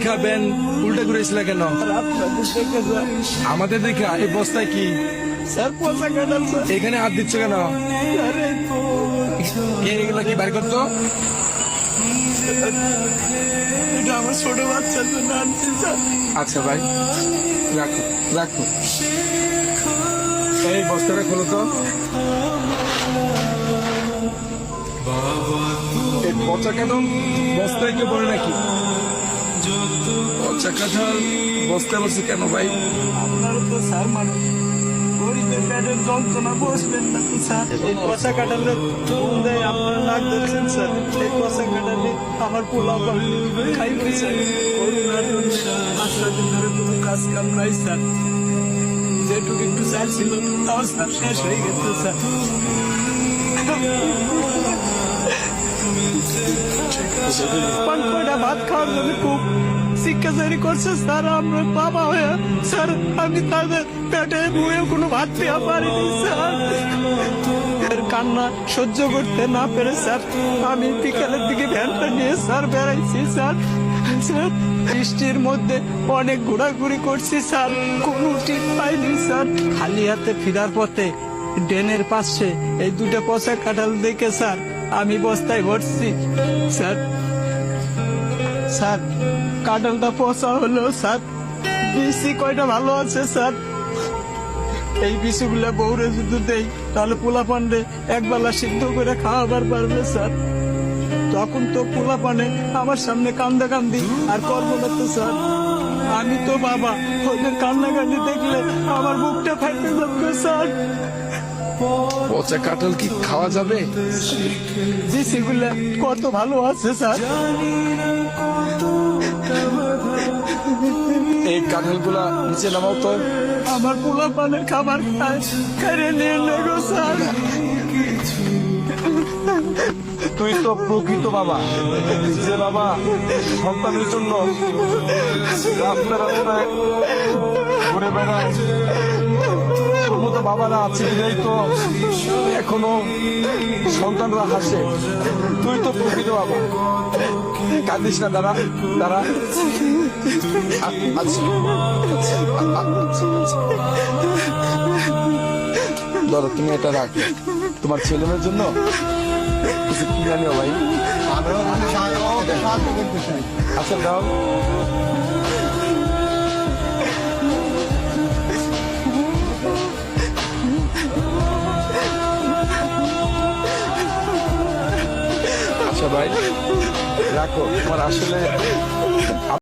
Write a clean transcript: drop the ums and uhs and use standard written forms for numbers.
খাবেন উল্টা ঘুরেছিল কেন? আমাদের দেখে এই বস্তায় কি স্যার পচা কাঁঠাল স্যার। এখানে হাত দিচ্ছ কেন? এগুলো কি বাড়ি করতো? এটা আমার ছোট বাচ্চার জন্য আনছি স্যার। আচ্ছা ভাই, রাখো রাখো। এই বস্তাটা খোলো তো। এই পচা কেন বস্তায় কেউ পড়ে নাকি? পচা কাঁঠাল বস্তায় বসে কেন ভাই? আপনারও তো স্যার মানে গরিবের পেটের যন্ত্রণা বসবেন না তো স্যার। এই পচা কাঁঠালের দেয় আপনারা নাক ধরছেন স্যার। এই পচা কাঁঠালে আমার পোলা খাইবে স্যার। করোনার জন্য 5 দিন ধরে কোনো কাজ কাম নাই স্যার। যেটুকু একটু স্যার ছিল তাও স্যার শেষ হয়ে গেছে স্যার। কয়টা ভাত খাওয়ার জন্য খুব শিক্ষাচারি করছে স্যার। আমরা বাবা হয়ে স্যার আমি তাদের পেটে বয়ে কোনো ভাত দেওয়া পারিনি স্যার। এর কান্না সহ্য করতে না পেরে স্যার আমি বিকালের দিকে ভ্যানটা নিয়ে স্যার বেড়াইছি স্যার। স্যার বৃষ্টির মধ্যে অনেক ঘোরাঘুরি করছি স্যার, কোনো টিপ পাইনি স্যার। খালি হাতে ফেরার পথে ড্রেনের পাশে এই দুটো পচা কাঁঠাল দেখে স্যার আমি বস্তায় ভরছি স্যার। স্যার কাঁঠালটা পচা হলো স্যার, বিসি কয়টা ভালো আছে স্যার। এই বিসিগুলা বউরে যদি দেই তাহলে পোলা পান্ডে একবেলা সিদ্ধ করে খাওয়াবার পারবে স্যার। তখন তো পোলা পানে আমার সামনে কান্দা কান্দি আর করবো না তো স্যার। আমি তো বাবা, ওদের কান্নাকান্দি দেখলে আমার বুকটা ফাইটে যাবে স্যার। পচা কাঁঠাল কি খাওয়া যাবে? বিসিগুলা কত ভালো আছে স্যার। এই কাঁঠালগুলা নিচে নামাও তো। আমার পোলা পানের খাবার খায় কেড়ে নিয়ে নেগো স্যার। তুই তো প্রকৃত বাবা, যে বাবা সন্তানের জন্য রাস্তায় রাস্তায় ঘুরে বেড়ায়। তোর মতো বাবারা আছে কিনাই তো এখনো সন্তানরা হাসে। তুই তো প্রকৃত বাবা, কাঁদিস না। দাঁড়া দাঁড়া, ধরো তুমি এটা রাখো তোমার ছেলেমেয়ের জন্য কিছু কিনে আনিও ভাই। আচ্ছা দাও। আচ্ছা ভাই রাখো, তোমার আসলে